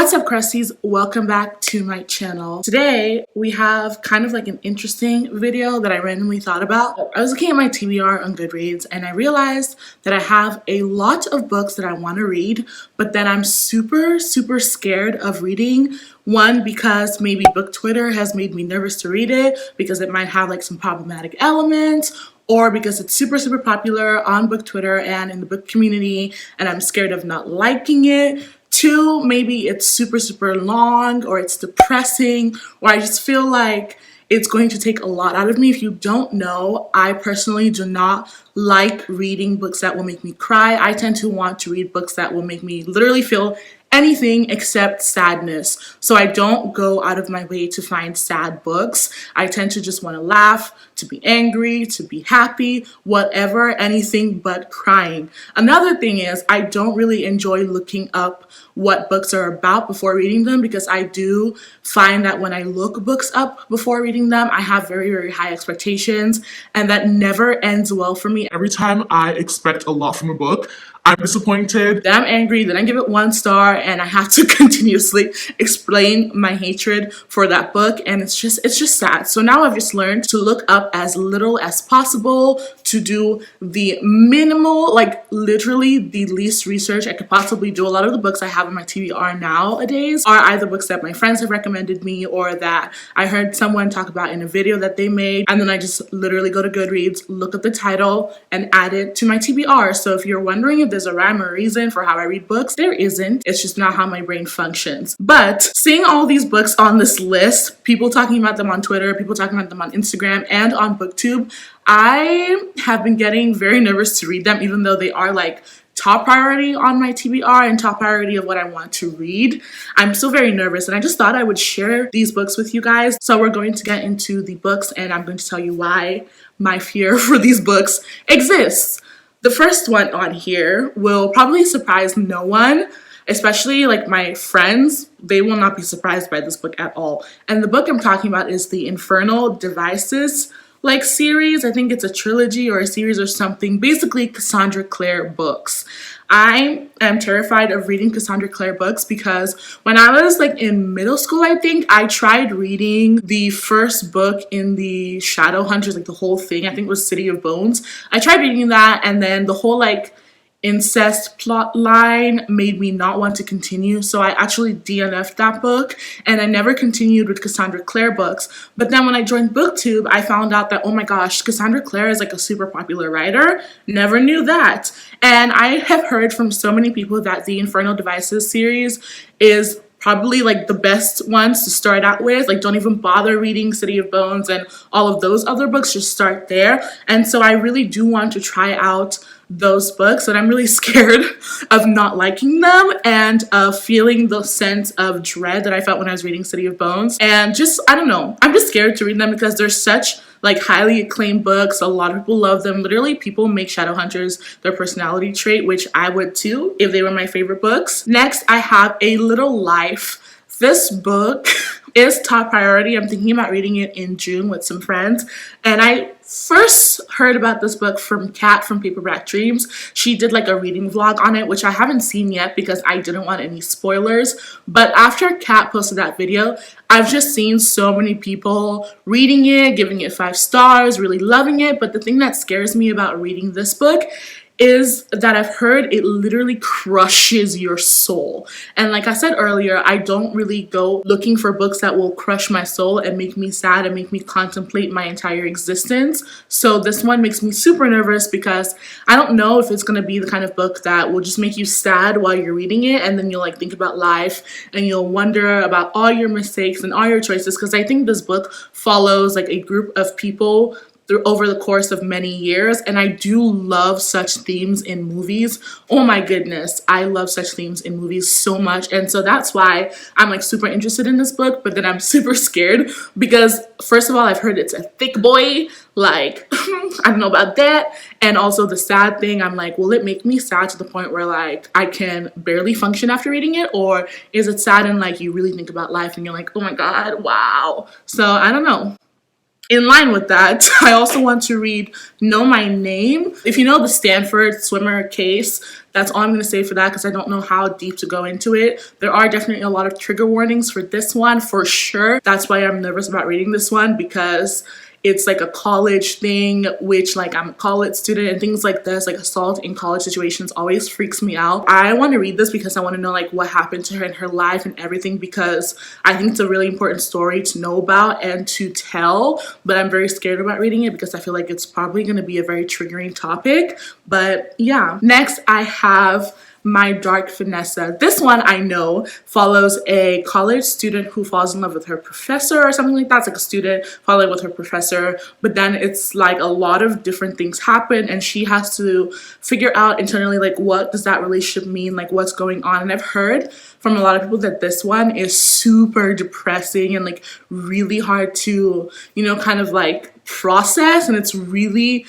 What's up, crusties? Welcome back to my channel. Today we have kind of like an interesting video that I randomly thought about. I was looking at my TBR on Goodreads and I realized that I have a lot of books that I want to read, but then I'm super scared of reading. One, because maybe book Twitter has made me nervous to read it because it might have like some problematic elements, or because it's super popular on book Twitter and in the book community and I'm scared of not liking it. Two, maybe it's super long, or it's depressing, or I just feel like it's going to take a lot out of me. If you don't know, I personally do not like reading books that will make me cry. I tend to want to read books that will make me literally feel anything except sadness. So I don't go out of my way to find sad books. I tend to just want to laugh, to be angry, to be happy, whatever, anything but crying. Another thing is I don't really enjoy looking up what books are about before reading them, because I do find that when I look books up before reading them, I have very high expectations, and that never ends well for me. Every time I expect a lot from a book, I'm disappointed, then I'm angry, then I give it 1 star, and I have to continuously explain my hatred for that book, and it's just sad. So now I've just learned to look up as little as possible, to do the minimal, like literally the least research I could possibly do. A lot of the books I have in my TBR nowadays are either books that my friends have recommended me or that I heard someone talk about in a video that they made, and then I just literally go to Goodreads, look up the title, and add it to my TBR. So if you're wondering if there's a rhyme or reason for how I read books, there isn't. It's just not how my brain functions. But seeing all these books on this list, people talking about them on Twitter, people talking about them on Instagram and on BookTube, I have been getting very nervous to read them, even though they are like top priority on my TBR and top priority of what I want to read. I'm still very nervous, and I just thought I would share these books with you guys. So we're going to get into the books, and I'm going to tell you why my fear for these books exists. The first one on here will probably surprise no one, especially like my friends. They will not be surprised by this book at all. And the book I'm talking about is the Infernal Devices series. I think it's a trilogy or a series or something. Basically, Cassandra Clare books. I am terrified of reading Cassandra Clare books because when I was like in middle school, I think I tried reading the first book in the Shadowhunters, like the whole thing. I think it was City of Bones. I tried reading that, and then the whole incest plot line made me not want to continue, so I actually DNF'd that book and I never continued with Cassandra Clare books. But then when I joined BookTube, I found out that, oh my gosh, Cassandra Clare is like a super popular writer. Never knew that. And I have heard from so many people that the Infernal Devices series is probably like the best ones to start out with. Like, don't even bother reading City of Bones and all of those other books, just start there. And so I really do want to try out those books, and I'm really scared of not liking them and of feeling the sense of dread that I felt when I was reading City of Bones. And just, I don't know, I'm just scared to read them because they're such like highly acclaimed books. A lot of people love them. Literally, people make Shadowhunters their personality trait, which I would too if they were my favorite books. Next, I have A Little Life. This book is top priority. I'm thinking about reading it in June with some friends. And I first heard about this book from Kat from Paperback Dreams. She did like a reading vlog on it, which I haven't seen yet because I didn't want any spoilers. But after Kat posted that video, I've just seen so many people reading it, giving it 5 stars, really loving it. But the thing that scares me about reading this book is that I've heard it literally crushes your soul. And like I said earlier, I don't really go looking for books that will crush my soul and make me sad and make me contemplate my entire existence. So this one makes me super nervous because I don't know if it's going to be the kind of book that will just make you sad while you're reading it, and then you'll like think about life and you'll wonder about all your mistakes and all your choices, because I think this book follows like a group of people over the course of many years, and I do love such themes in movies. Oh my goodness, I love such themes in movies so much, and so that's why I'm like super interested in this book. But then I'm super scared because first of all, I've heard it's a thick boy, like I don't know about that. And also the sad thing, I'm like, will it make me sad to the point where like I can barely function after reading it, or is it sad and like you really think about life and you're like, oh my god, wow. So I don't know. in line with that, I also want to read Know My Name. If you know the Stanford swimmer case, that's all I'm going to say for that because I don't know how deep to go into it. There are definitely a lot of trigger warnings for this one for sure. That's why I'm nervous about reading this one, because it's like a college thing, which like I'm a college student, and things like this, like assault in college situations, always freaks me out. I want to read this because I want to know like what happened to her in her life and everything, because I think it's a really important story to know about and to tell, but I'm very scared about reading it because I feel like it's probably going to be a very triggering topic. But yeah, next I have My Dark Vanessa. This one I know follows a college student who falls in love with her professor or something like that. It's like a student falling with her professor, but then it's like a lot of different things happen and she has to figure out internally like what does that relationship mean, like what's going on. And I've heard from a lot of people that this one is super depressing and like really hard to, you know, kind of like process, and it's really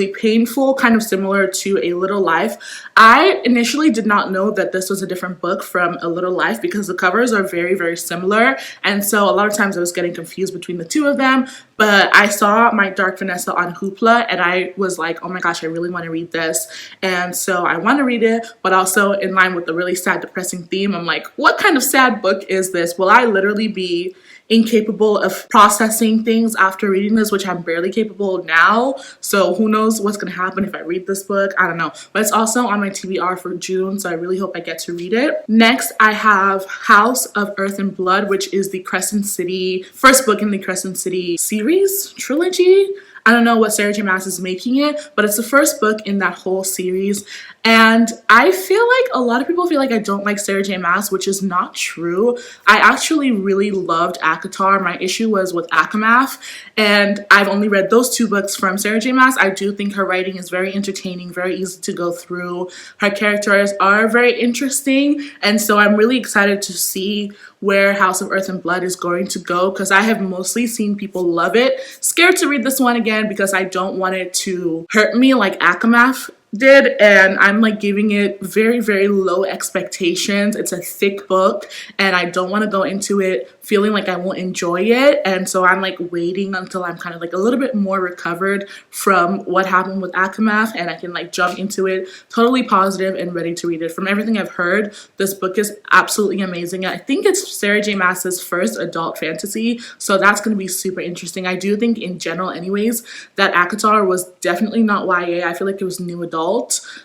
painful, kind of similar to A Little Life. I initially did not know that this was a different book from A Little Life because the covers are very similar, and so a lot of times I was getting confused between the two of them. But I saw My Dark Vanessa on Hoopla and I was like, oh my gosh, I really want to read this. And so I want to read it, but also in line with the really sad, depressing theme, I'm like, what kind of sad book is this? Will I literally be incapable of processing things after reading this, which I'm barely capable now? So who knows what's gonna happen if I read this book? I don't know. But it's also on my TBR for June, so I really hope I get to read it. Next, I have House of Earth and Blood, which is the Crescent City, first book in the Crescent City series, trilogy. I don't know what Sarah J Maas is making it, but it's the first book in that whole series. And I feel like a lot of people feel like I don't like Sarah J Maas, which is not true. I actually really loved ACOTAR. My issue was with ACOMAF, and I've only read those two books from Sarah J Maas. I do think her writing is very entertaining, very easy to go through. Her characters are very interesting, and so I'm really excited to see where House of Earth and Blood is going to go, because I have mostly seen people love it. Scared to read this one again because I don't want it to hurt me like ACOMAF did, and I'm like giving it very low expectations. It's a thick book and I don't want to go into it feeling like I won't enjoy it, and so I'm like waiting until I'm kind of like a little bit more recovered from what happened with ACOMAF and I can like jump into it totally positive and ready to read it. From everything I've heard, this book is absolutely amazing. I think it's Sarah J Maas's first adult fantasy, so that's going to be super interesting. I do think in general anyways that ACOTAR was definitely not YA. I feel like it was new adult.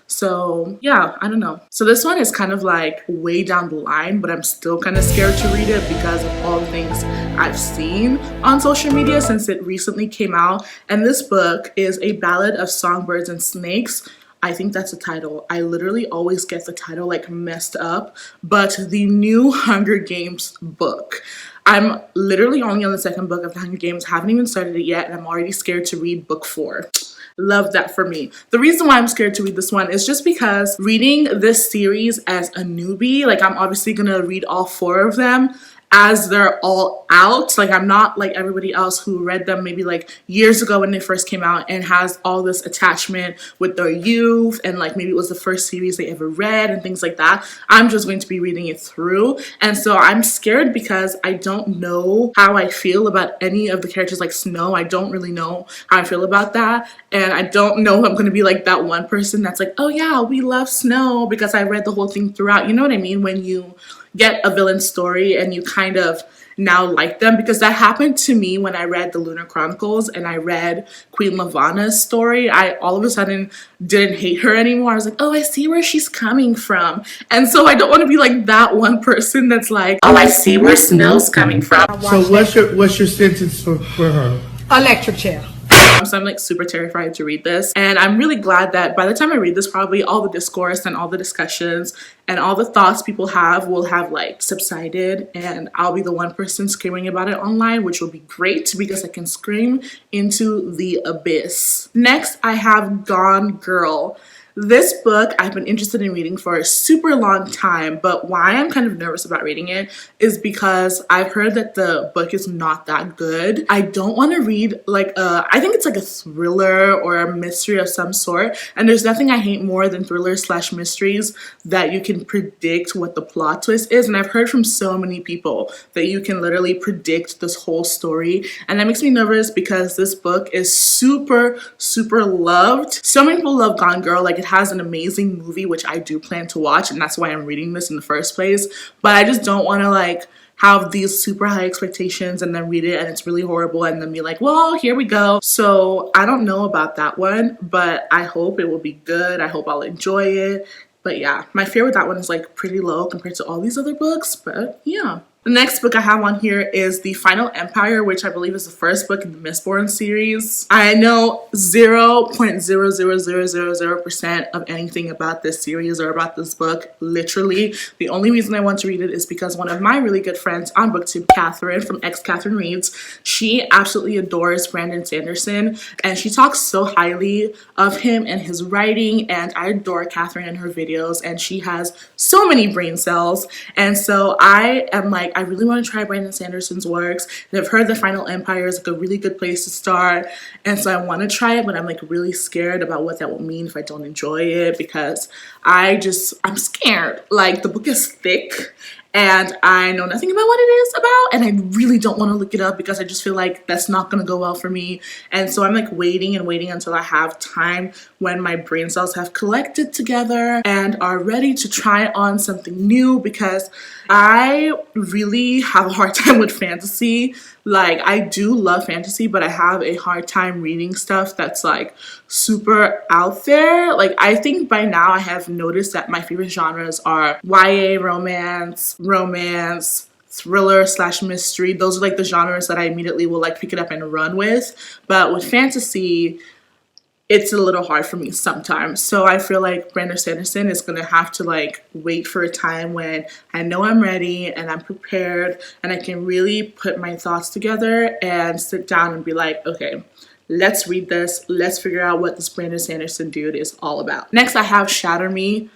So yeah, I don't know. So this one is kind of like way down the line, but I'm still kind of scared to read it because of all the things I've seen on social media since it recently came out. And this book is A Ballad of Songbirds and Snakes. I think that's the title. I literally always get the title like messed up, but the new Hunger Games book. I'm literally only on the second book of the Hunger Games, haven't even started it yet, and I'm already scared to read book 4. Love that for me. The reason why I'm scared to read this one is just because reading this series as a newbie, like I'm obviously gonna read all 4 of them as they're all out. Like I'm not like everybody else who read them maybe like years ago when they first came out and has all this attachment with their youth and like maybe it was the first series they ever read and things like that. I'm just going to be reading it through, and so I'm scared because I don't know how I feel about any of the characters. Like Snow, I don't really know how I feel about that, and I don't know if I'm going to be like that one person that's like, oh yeah, we love Snow because I read the whole thing throughout. You know what I mean? When you get a villain story and you kind of now like them, because that happened to me when I read the Lunar Chronicles and I read Queen Lavanna's story. I all of a sudden didn't hate her anymore. I was like, oh, I see where she's coming from. And so I don't want to be like that one person that's like, oh, I see where Snow's coming from. So what's your sentence for her? Electric chair. So I'm like super terrified to read this, and I'm really glad that by the time I read this, probably all the discourse and all the discussions and all the thoughts people have will have like subsided, and I'll be the one person screaming about it online, which will be great because I can scream into the abyss. Next, I have Gone Girl. This book I've been interested in reading for a super long time, but why I'm kind of nervous about reading it is because I've heard that the book is not that good. I don't want to read I think it's like a thriller or a mystery of some sort, and there's nothing I hate more than thrillers slash mysteries that you can predict what the plot twist is, and I've heard from so many people that you can literally predict this whole story, and that makes me nervous because this book is super loved. So many people love Gone Girl. Like, it has an amazing movie, which I do plan to watch, and that's why I'm reading this in the first place. But I just don't want to have these super high expectations and then read it and it's really horrible and then be like, well, here we go. So I don't know about that one, but I hope it will be good. I hope I'll enjoy it. But yeah, my fear with that one is like pretty low compared to all these other books, but yeah. The next book I have on here is The Final Empire, which I believe is the first book in the Mistborn series. I know 0.00000% of anything about this series or about this book, literally. The only reason I want to read it is because one of my really good friends on BookTube, Catherine from X Catherine Reads, she absolutely adores Brandon Sanderson, and she talks so highly of him and his writing, and I adore Catherine and her videos, and she has so many brain cells, and so I am like, I really want to try Brandon Sanderson's works, and I've heard The Final Empire is like a really good place to start, and so I want to try it, but I'm like really scared about what that will mean if I don't enjoy it, because I'm scared. Like, the book is thick and I know nothing about what it is about, and I really don't want to look it up because I just feel like that's not going to go well for me. And so I'm like waiting and waiting until I have time when my brain cells have collected together and are ready to try on something new, because I really have a hard time with fantasy. Like, I do love fantasy, but I have a hard time reading stuff that's like super out there. Like, I think by now I have noticed that my favorite genres are YA, romance, thriller slash mystery. Those are like the genres that I immediately will like pick it up and run with. But with fantasy, it's a little hard for me sometimes. So I feel like Brandon Sanderson is going to have to like wait for a time when I know I'm ready and I'm prepared and I can really put my thoughts together and sit down and be like, okay, let's read this. Let's figure out what this Brandon Sanderson dude is all about. Next, I have Shatter Me,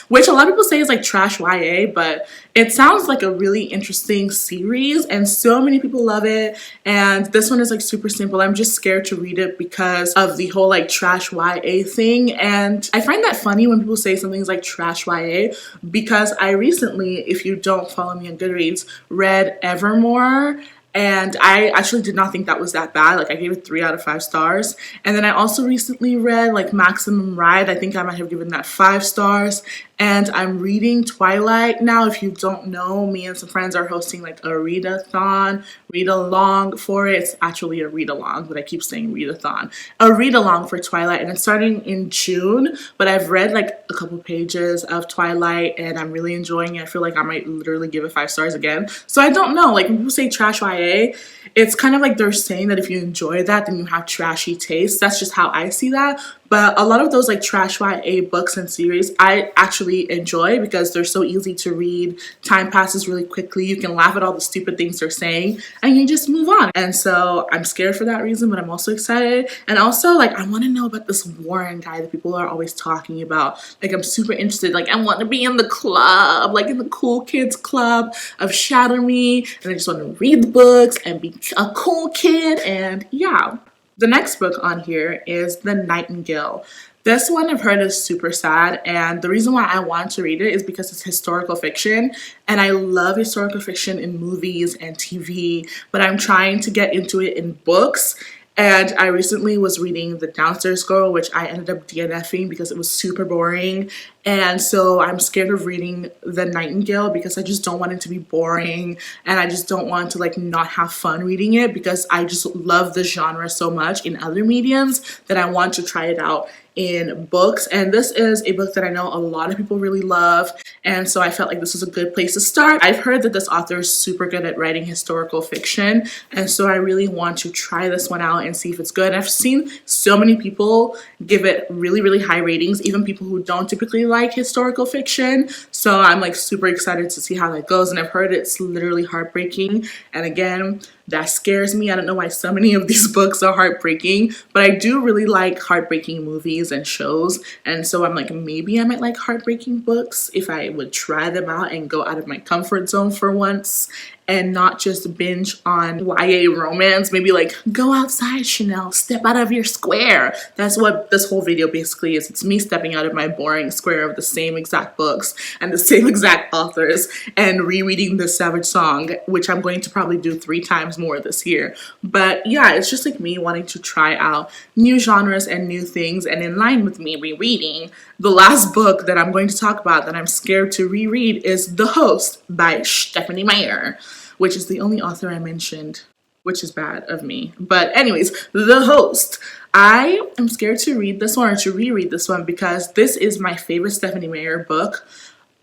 which a lot of people say is like trash YA, but it sounds like a really interesting series and so many people love it. And this one is like super simple. I'm just scared to read it because of the whole like trash YA thing. And I find that funny when people say something's like trash YA, because I recently, if you don't follow me on Goodreads, read Evermore. And I actually did not think that was that bad. Like, I gave it 3 out of 5 stars. And then I also recently read like Maximum Ride. I think I might have given that 5 stars. And I'm reading Twilight now. If you don't know, me and some friends are hosting like a read-a-thon, read-along for it. It's actually a read-along, but I keep saying read-a-thon. A read-along for Twilight, and it's starting in June. But I've read like a couple pages of Twilight, and I'm really enjoying it. I feel like I might literally give it 5 stars again. So I don't know. Like, when people say trash YA, it's kind of like they're saying that if you enjoy that, then you have trashy taste. That's just how I see that. But a lot of those like trash YA books and series I actually enjoy because they're so easy to read. Time passes really quickly. You can laugh at all the stupid things they're saying and you just move on. And so I'm scared for that reason, but I'm also excited. And also, like, I want to know about this Warren guy that people are always talking about. Like, I'm super interested. Like, I want to be in the club, like in the cool kids club of Shatter Me. And I just want to read the books and be a cool kid. And yeah. The next book on here is The Nightingale. This one I've heard is super sad, and the reason why I want to read it is because it's historical fiction, and I love historical fiction in movies and TV, but I'm trying to get into it in books. And I recently was reading The Downstairs Girl, which I ended up DNFing because it was super boring. And so I'm scared of reading The Nightingale because I just don't want it to be boring. And I just don't want to like not have fun reading it because I just love the genre so much in other mediums that I want to try it out in books. And this is a book that I know a lot of people really love, and so I felt like this was a good place to start. I've heard that this author is super good at writing historical fiction, and so I really want to try this one out and see if it's good. I've seen so many people give it really high ratings, even people who don't typically like historical fiction, so I'm like super excited to see how that goes. And I've heard it's literally heartbreaking, and again, That scares me. I don't know why so many of these books are heartbreaking, but I do really like heartbreaking movies and shows. And so I'm like, maybe I might like heartbreaking books if I would try them out and go out of my comfort zone for once and not just binge on YA romance. Maybe like, go outside, Chanel, step out of your square. That's what this whole video basically is. It's me stepping out of my boring square of the same exact books and the same exact authors and rereading the Savage Song, which I'm going to probably do 3 times more this year. But yeah, it's just like me wanting to try out new genres and new things. And in line with me rereading, the last book that I'm going to talk about that I'm scared to reread is The Host by Stephanie Meyer, which is the only author I mentioned, which is bad of me. But anyways, The Host. I am scared to read this one or to reread this one because this is my favorite Stephanie Meyer book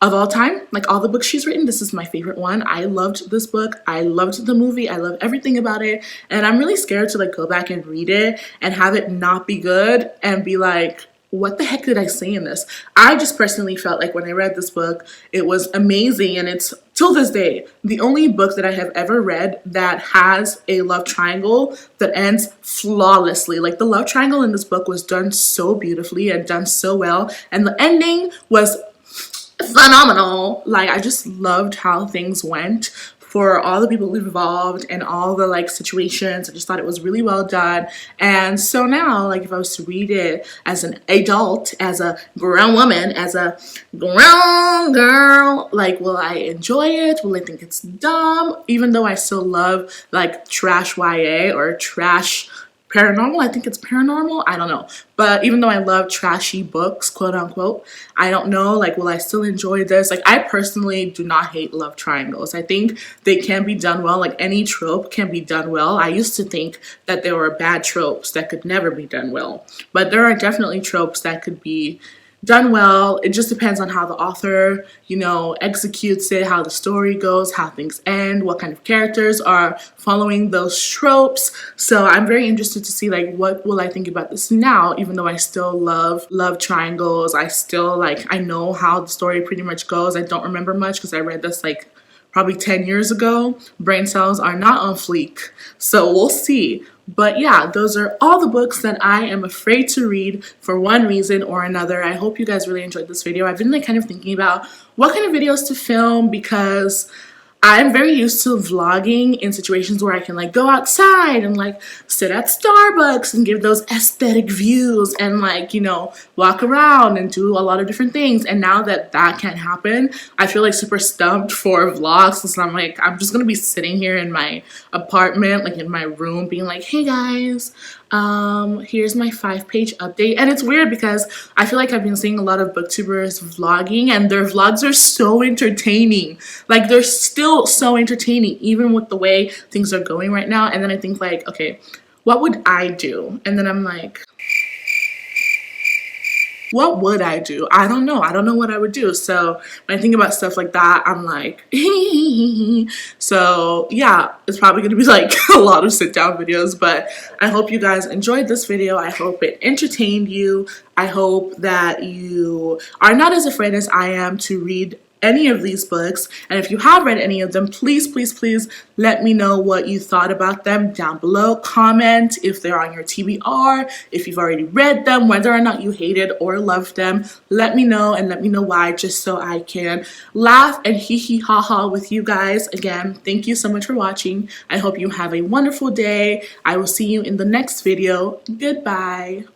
of all time. Like all the books she's written, this is my favorite one. I loved this book. I loved the movie. I love everything about it. And I'm really scared to like go back and read it and have it not be good and be like, what the heck did I say in this? I just personally felt like when I read this book, it was amazing. And it's, till this day, the only book that I have ever read that has a love triangle that ends flawlessly. Like the love triangle in this book was done so beautifully and done so well. And the ending was phenomenal. Like I just loved how things went for all the people involved and all the like situations. I just thought it was really well done. And so now, like if I was to read it as an adult, as a grown woman, as a grown girl, like will I enjoy it? Will I think it's dumb? Even though I still love like trash YA or trash paranormal. I think it's paranormal. I don't know. But even though I love trashy books, quote unquote, I don't know, like, will I still enjoy this? Like, I personally do not hate love triangles. I think they can be done well. Like, any trope can be done well. I used to think that there were bad tropes that could never be done well. But there are definitely tropes that could be done well. It just depends on how the author, you know, executes it, how the story goes, how things end, what kind of characters are following those tropes. So I'm very interested to see like what will I think about this now, even though I still love triangles. I still like, I know how the story pretty much goes. I don't remember much because I read this like probably 10 years ago. Brain cells are not on fleek. So we'll see. But yeah, those are all the books that I am afraid to read for one reason or another. I hope you guys really enjoyed this video. I've been like kind of thinking about what kind of videos to film because I'm very used to vlogging in situations where I can like go outside and like sit at Starbucks and give those aesthetic views and like, you know, walk around and do a lot of different things. And now that that can't happen, I feel like super stumped for vlogs. So I'm like, I'm just gonna be sitting here in my apartment, like in my room, being like, hey guys, here's my 5-page update. And it's weird because I feel like I've been seeing a lot of booktubers vlogging and their vlogs are so entertaining. Like they're still so entertaining even with the way things are going right now. And then I think like, okay, what would I do? And then I'm like, what would I do? I don't know. I don't know what I would do. So when I think about stuff like that, I'm like, so yeah, it's probably going to be like a lot of sit down videos, but I hope you guys enjoyed this video. I hope it entertained you. I hope that you are not as afraid as I am to read any of these books, and if you have read any of them, please let me know what you thought about them down below. Comment if they're on your TBR, if you've already read them, whether or not you hated or loved them. Let me know and let me know why, just so I can laugh and hee hee ha ha with you guys. Again, thank you so much for watching. I hope you have a wonderful day. I will see you in the next video. Goodbye.